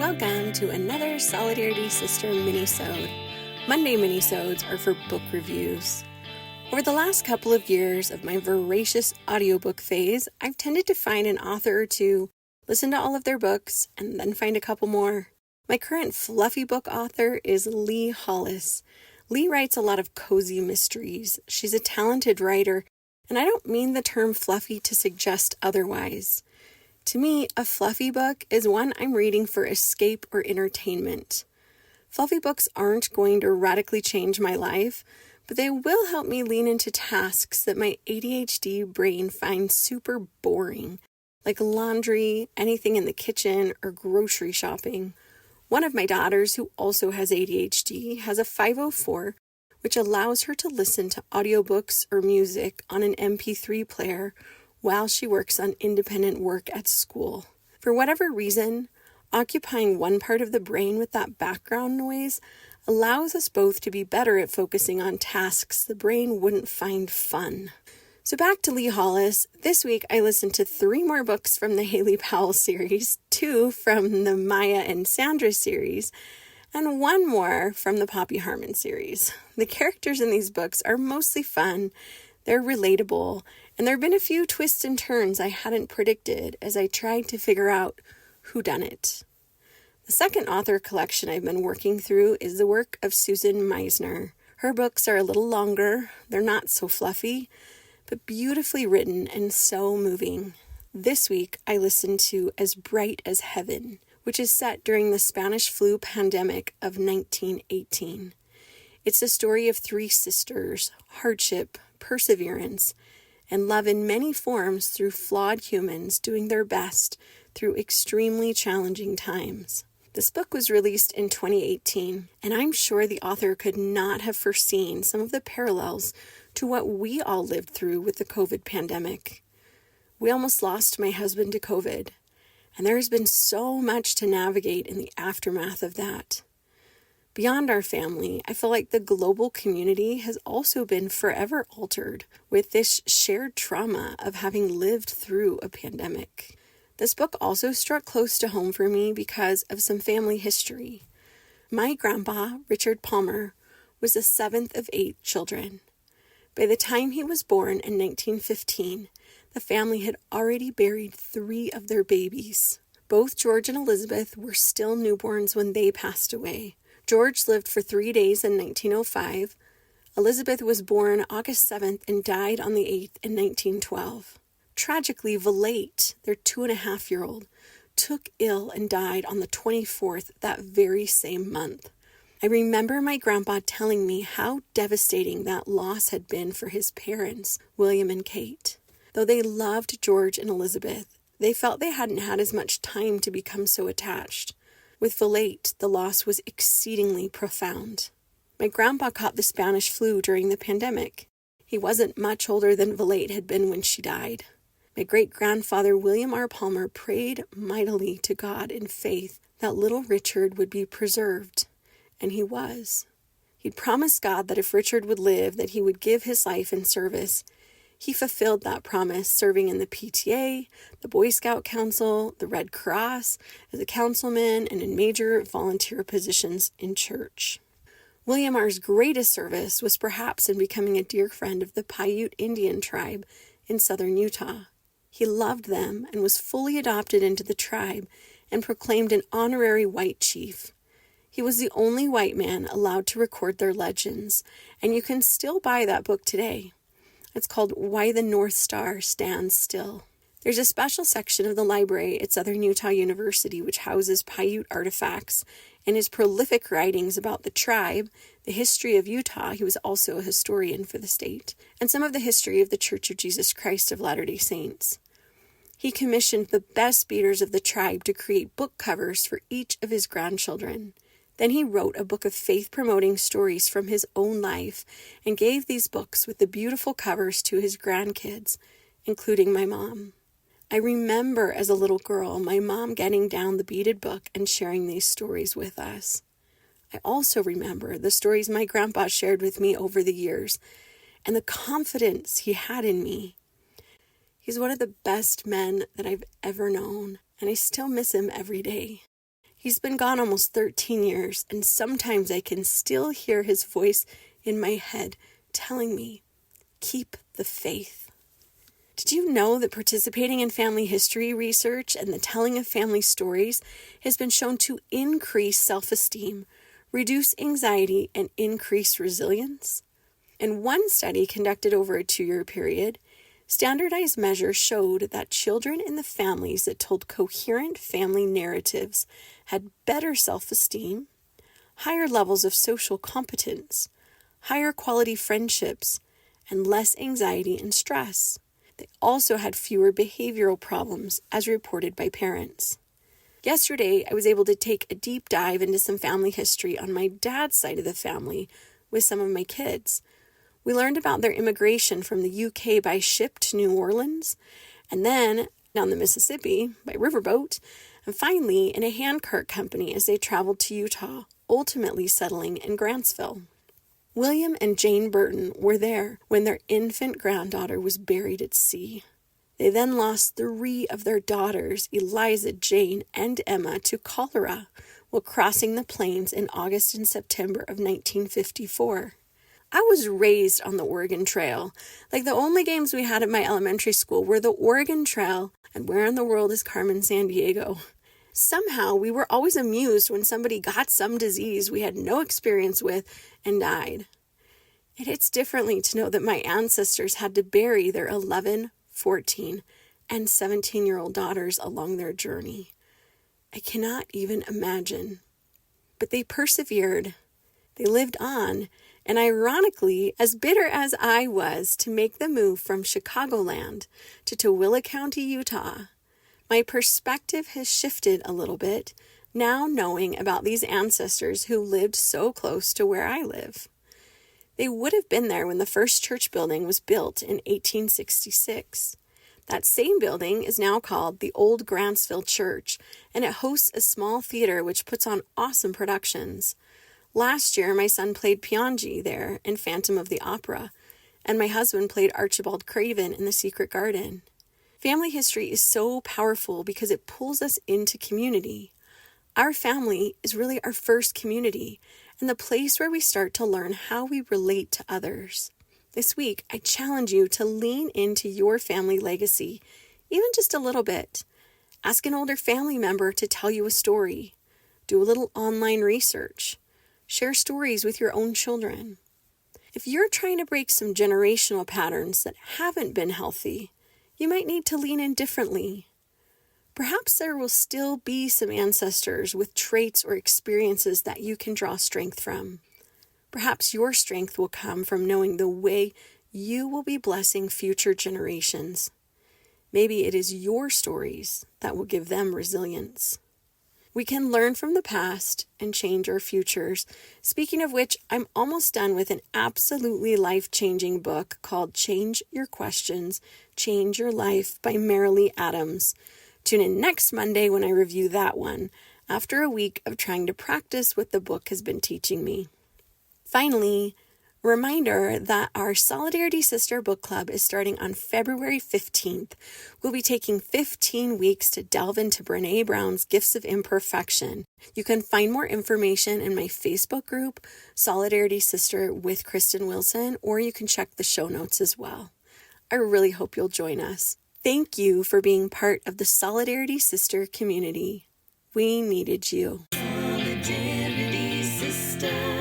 Welcome to another Solidarity Sister mini-sode. Monday mini-sodes are for book reviews. Over the last couple of years of my voracious audiobook phase, I've tended to find an author or two, listen to all of their books, and then find a couple more. My current fluffy book author is Lee Hollis. Lee writes a lot of cozy mysteries. She's a talented writer, and I don't mean the term fluffy to suggest otherwise. To me, a fluffy book is one I'm reading for escape or entertainment. Fluffy books aren't going to radically change my life, but they will help me lean into tasks that my ADHD brain finds super boring, like laundry, anything in the kitchen, or grocery shopping. One of my daughters, who also has ADHD, has a 504, which allows her to listen to audiobooks or music on an MP3 player while she works on independent work at school. For whatever reason, occupying one part of the brain with that background noise allows us both to be better at focusing on tasks the brain wouldn't find fun. So back to Lee Hollis. This week I listened to 3 more books from the Haley Powell series, 2 from the Maya and Sandra series, and 1 more from the Poppy Harmon series. The characters in these books are mostly fun, they're relatable, and there have been a few twists and turns I hadn't predicted as I tried to figure out who done it. The second author collection I've been working through is the work of Susan Meissner. Her books are a little longer, they're not so fluffy, but beautifully written and so moving. This week I listened to As Bright as Heaven, which is set during the Spanish flu pandemic of 1918. It's the story of 3 sisters, hardship, perseverance, and love in many forms through flawed humans doing their best through extremely challenging times. This book was released in 2018, and I'm sure the author could not have foreseen some of the parallels to what we all lived through with the COVID pandemic. We almost lost my husband to COVID, and there has been so much to navigate in the aftermath of that. Beyond our family, I feel like the global community has also been forever altered with this shared trauma of having lived through a pandemic. This book also struck close to home for me because of some family history. My grandpa, Richard Palmer, was the 7th of 8 children. By the time he was born in 1915, the family had already buried 3 of their babies. Both George and Elizabeth were still newborns when they passed away. George lived for 3 days in 1905. Elizabeth was born August 7th and died on the 8th in 1912. Tragically, Valete, their 2.5-year-old, took ill and died on the 24th that very same month. I remember my grandpa telling me how devastating that loss had been for his parents, William and Kate. Though they loved George and Elizabeth, they felt they hadn't had as much time to become so attached. With Valete, the loss was exceedingly profound. My grandpa caught the Spanish flu during the pandemic. He wasn't much older than Valete had been when she died. My great-grandfather, William R. Palmer, prayed mightily to God in faith that little Richard would be preserved, and he was. He'd promised God that if Richard would live, that he would give his life in service. He fulfilled that promise, serving in the PTA, the Boy Scout Council, the Red Cross, as a councilman, and in major volunteer positions in church. William R.'s greatest service was perhaps in becoming a dear friend of the Paiute Indian tribe in southern Utah. He loved them and was fully adopted into the tribe and proclaimed an honorary white chief. He was the only white man allowed to record their legends, and you can still buy that book today. It's called Why the North Star Stands Still. There's a special section of the library at Southern Utah University which houses Paiute artifacts and his prolific writings about the tribe, the history of Utah — he was also a historian for the state — and some of the history of the Church of Jesus Christ of Latter-day Saints. He commissioned the best beaters of the tribe to create book covers for each of his grandchildren. Then he wrote a book of faith-promoting stories from his own life and gave these books with the beautiful covers to his grandkids, including my mom. I remember as a little girl my mom getting down the beaded book and sharing these stories with us. I also remember the stories my grandpa shared with me over the years and the confidence he had in me. He's one of the best men that I've ever known, and I still miss him every day. He's been gone almost 13 years, and sometimes I can still hear his voice in my head telling me, keep the faith. Did you know that participating in family history research and the telling of family stories has been shown to increase self-esteem, reduce anxiety, and increase resilience? In one study conducted over a 2-year period, standardized measures showed that children in the families that told coherent family narratives had better self-esteem, higher levels of social competence, higher quality friendships, and less anxiety and stress. They also had fewer behavioral problems, as reported by parents. Yesterday, I was able to take a deep dive into some family history on my dad's side of the family with some of my kids. We learned about their immigration from the UK by ship to New Orleans, and then down the Mississippi by riverboat, and finally in a handcart company as they traveled to Utah, ultimately settling in Grantsville. William and Jane Burton were there when their infant granddaughter was buried at sea. They then lost 3 of their daughters, Eliza, Jane, and Emma, to cholera while crossing the plains in August and September of 1954. I was raised on the Oregon Trail. Like, the only games we had at my elementary school were the Oregon Trail and Where in the World is Carmen Sandiego. Somehow, we were always amused when somebody got some disease we had no experience with and died. It hits differently to know that my ancestors had to bury their 11, 14, and 17-year-old daughters along their journey. I cannot even imagine. But they persevered. They lived on. And ironically, as bitter as I was to make the move from Chicagoland to Tooele County, Utah, my perspective has shifted a little bit, now knowing about these ancestors who lived so close to where I live. They would have been there when the first church building was built in 1866. That same building is now called the Old Grantsville Church, and it hosts a small theater which puts on awesome productions. Last year, my son played Piangi there in Phantom of the Opera, and my husband played Archibald Craven in The Secret Garden. Family history is so powerful because it pulls us into community. Our family is really our first community and the place where we start to learn how we relate to others. This week, I challenge you to lean into your family legacy, even just a little bit. Ask an older family member to tell you a story. Do a little online research. Share stories with your own children. If you're trying to break some generational patterns that haven't been healthy, you might need to lean in differently. Perhaps there will still be some ancestors with traits or experiences that you can draw strength from. Perhaps your strength will come from knowing the way you will be blessing future generations. Maybe it is your stories that will give them resilience. We can learn from the past and change our futures. Speaking of which, I'm almost done with an absolutely life-changing book called Change Your Questions, Change Your Life by Marilee Adams. Tune in next Monday when I review that one, after a week of trying to practice what the book has been teaching me. Finally, a reminder that our Solidarity Sister Book Club is starting on February 15th. We'll be taking 15 weeks to delve into Brené Brown's Gifts of Imperfection. You can find more information in my Facebook group, Solidarity Sister with Kristen Wilson, or you can check the show notes as well. I really hope you'll join us. Thank you for being part of the Solidarity Sister community. We needed you. Solidarity Sister.